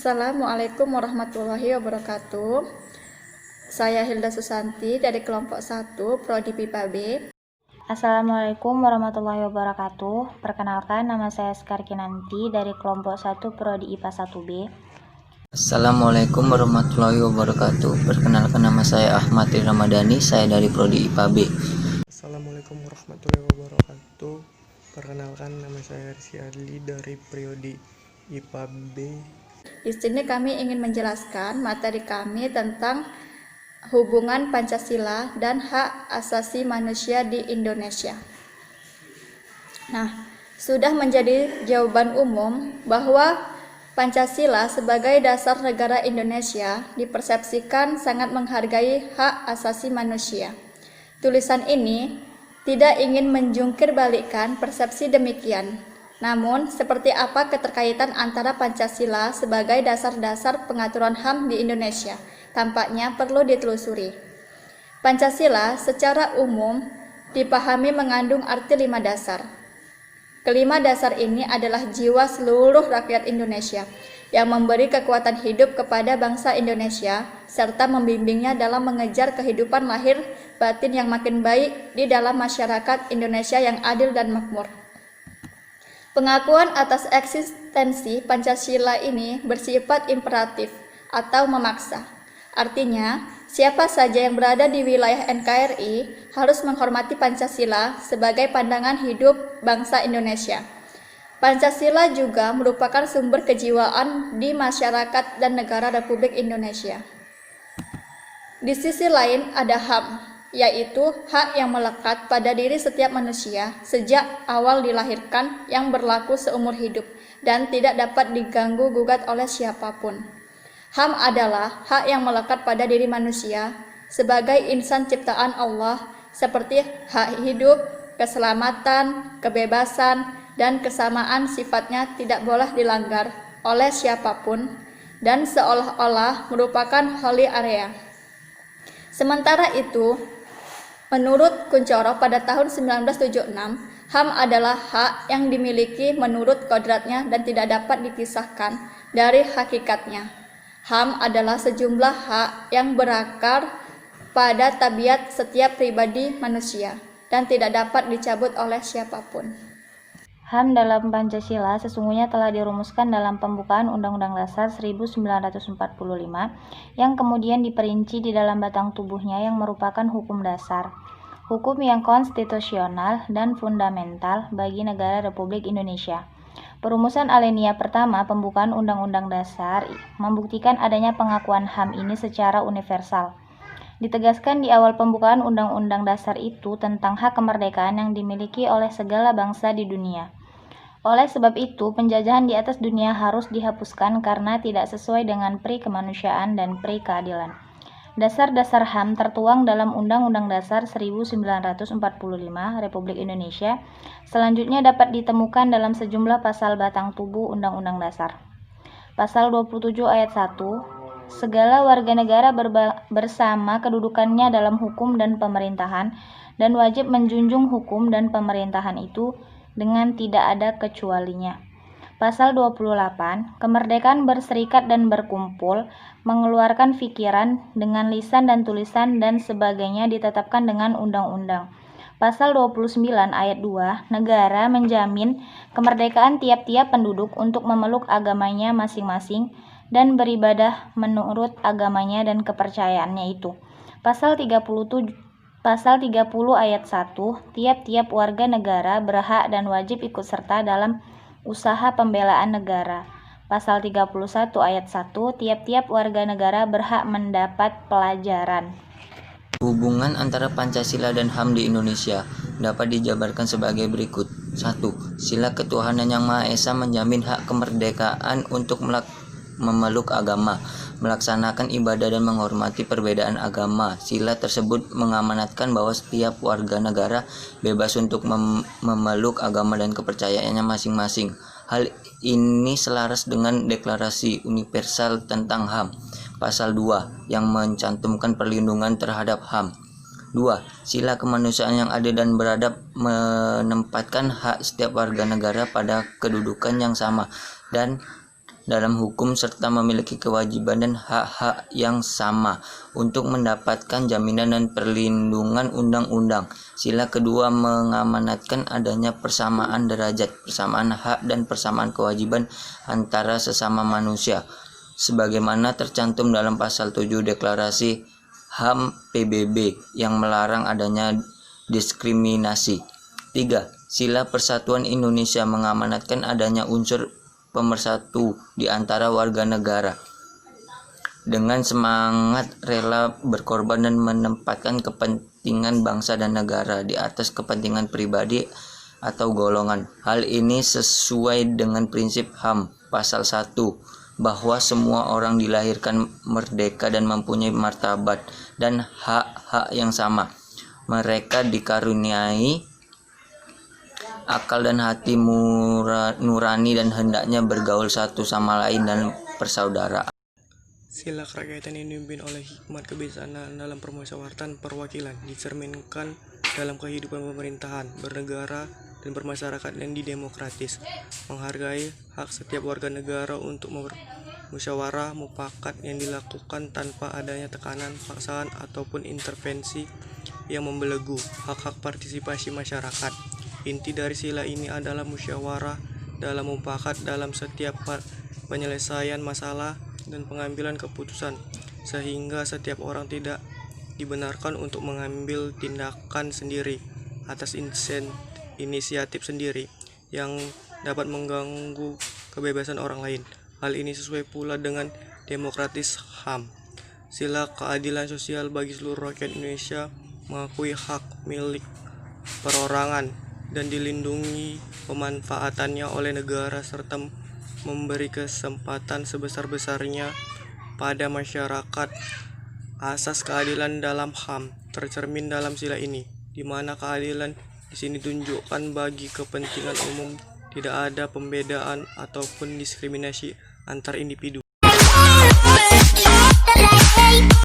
Assalamualaikum warahmatullahi wabarakatuh. Saya Hilda Susanti dari kelompok 1 Prodi PIPA B. Assalamualaikum warahmatullahi wabarakatuh. Perkenalkan, nama saya Sekar Kinanti dari kelompok 1 Prodi IPA 1B. Assalamualaikum warahmatullahi wabarakatuh. Perkenalkan, nama saya Ahmad Ramadhani, saya dari Prodi IPA B. Assalamualaikum warahmatullahi wabarakatuh. Perkenalkan, nama saya Rizky Adli dari Prodi IPA B. Di sini kami ingin menjelaskan materi kami tentang hubungan Pancasila dan hak asasi manusia di Indonesia. Nah, sudah menjadi jawaban umum bahwa Pancasila sebagai dasar negara Indonesia dipersepsikan sangat menghargai hak asasi manusia. Tulisan ini tidak ingin menjungkir balikkan persepsi demikian. Namun, seperti apa keterkaitan antara Pancasila sebagai dasar-dasar pengaturan HAM di Indonesia? Tampaknya perlu ditelusuri. Pancasila secara umum dipahami mengandung arti 5 dasar. Kelima dasar ini adalah jiwa seluruh rakyat Indonesia yang memberi kekuatan hidup kepada bangsa Indonesia serta membimbingnya dalam mengejar kehidupan lahir batin yang makin baik di dalam masyarakat Indonesia yang adil dan makmur. Pengakuan atas eksistensi Pancasila ini bersifat imperatif atau memaksa. Artinya, siapa saja yang berada di wilayah NKRI harus menghormati Pancasila sebagai pandangan hidup bangsa Indonesia. Pancasila juga merupakan sumber kejiwaan di masyarakat dan negara Republik Indonesia. Di sisi lain ada HAM, yaitu hak yang melekat pada diri setiap manusia sejak awal dilahirkan yang berlaku seumur hidup dan tidak dapat diganggu-gugat oleh siapapun. HAM adalah hak yang melekat pada diri manusia sebagai insan ciptaan Allah seperti hak hidup, keselamatan, kebebasan, dan kesamaan sifatnya tidak boleh dilanggar oleh siapapun dan seolah-olah merupakan holy area. Sementara itu, menurut Kuncoro pada tahun 1976, HAM adalah hak yang dimiliki menurut kodratnya dan tidak dapat dipisahkan dari hakikatnya. HAM adalah sejumlah hak yang berakar pada tabiat setiap pribadi manusia dan tidak dapat dicabut oleh siapapun. HAM dalam Pancasila sesungguhnya telah dirumuskan dalam pembukaan Undang-Undang Dasar 1945 yang kemudian diperinci di dalam batang tubuhnya yang merupakan hukum dasar, hukum yang konstitusional dan fundamental bagi negara Republik Indonesia. Perumusan alinea pertama pembukaan Undang-Undang Dasar membuktikan adanya pengakuan HAM ini secara universal. Ditegaskan di awal pembukaan Undang-Undang Dasar itu tentang hak kemerdekaan yang dimiliki oleh segala bangsa di dunia. Oleh sebab itu, penjajahan di atas dunia harus dihapuskan karena tidak sesuai dengan pri kemanusiaan dan pri keadilan. Dasar-dasar HAM tertuang dalam Undang-Undang Dasar 1945 Republik Indonesia, selanjutnya dapat ditemukan dalam sejumlah pasal batang tubuh Undang-Undang Dasar. Pasal 27 ayat 1, segala warga negara bersama kedudukannya dalam hukum dan pemerintahan dan wajib menjunjung hukum dan pemerintahan itu dengan tidak ada kecualinya. Pasal 28, kemerdekaan berserikat dan berkumpul, mengeluarkan pikiran dengan lisan dan tulisan dan sebagainya ditetapkan dengan undang-undang. Pasal 29 ayat 2, negara menjamin kemerdekaan tiap-tiap penduduk untuk memeluk agamanya masing-masing dan beribadah menurut agamanya dan kepercayaannya itu. Pasal 30 ayat 1, tiap-tiap warga negara berhak dan wajib ikut serta dalam usaha pembelaan negara. Pasal 31 ayat 1, tiap-tiap warga negara berhak mendapat pelajaran. Hubungan antara Pancasila dan HAM di Indonesia dapat dijabarkan sebagai berikut. 1. Sila Ketuhanan Yang Maha Esa menjamin hak kemerdekaan untuk memeluk agama, melaksanakan ibadah dan menghormati perbedaan agama. Sila tersebut mengamanatkan bahwa setiap warga negara bebas untuk memeluk agama dan kepercayaannya masing-masing. Hal ini selaras dengan Deklarasi Universal tentang HAM, pasal 2, yang mencantumkan perlindungan terhadap HAM. 2. Sila kemanusiaan yang adil dan beradab menempatkan hak setiap warga negara pada kedudukan yang sama dan dalam hukum serta memiliki kewajiban dan hak-hak yang sama untuk mendapatkan jaminan dan perlindungan undang-undang. Sila kedua mengamanatkan adanya persamaan derajat, persamaan hak dan persamaan kewajiban antara sesama manusia, sebagaimana tercantum dalam pasal 7 Deklarasi HAM PBB yang melarang adanya diskriminasi. 3. Sila Persatuan Indonesia mengamanatkan adanya unsur pemersatu di antara warga negara dengan semangat rela berkorban dan menempatkan kepentingan bangsa dan negara di atas kepentingan pribadi atau golongan. Hal ini sesuai dengan prinsip HAM pasal 1 bahwa semua orang dilahirkan merdeka dan mempunyai martabat dan hak-hak yang sama. Mereka dikaruniai akal dan hati nurani dan hendaknya bergaul satu sama lain dan persaudaraan. Sila kerakyatan yang dipimpin oleh hikmat kebijaksanaan dalam permusyawaratan perwakilan dicerminkan dalam kehidupan pemerintahan, bernegara, dan bermasyarakat yang demokratis, menghargai hak setiap warga negara untuk musyawarah mufakat yang dilakukan tanpa adanya tekanan, paksaan, ataupun intervensi yang membelenggu hak-hak partisipasi masyarakat. Inti dari sila ini adalah musyawarah dalam mufakat dalam setiap penyelesaian masalah dan pengambilan keputusan, sehingga setiap orang tidak dibenarkan untuk mengambil tindakan sendiri atas inisiatif sendiri yang dapat mengganggu kebebasan orang lain. Hal ini sesuai pula dengan demokratis HAM. Sila keadilan sosial bagi seluruh rakyat Indonesia mengakui hak milik perorangan dan dilindungi pemanfaatannya oleh negara serta memberi kesempatan sebesar-besarnya pada masyarakat. Asas keadilan dalam HAM tercermin dalam sila ini, di mana keadilan di sini ditunjukkan bagi kepentingan umum, tidak ada pembedaan ataupun diskriminasi antar individu.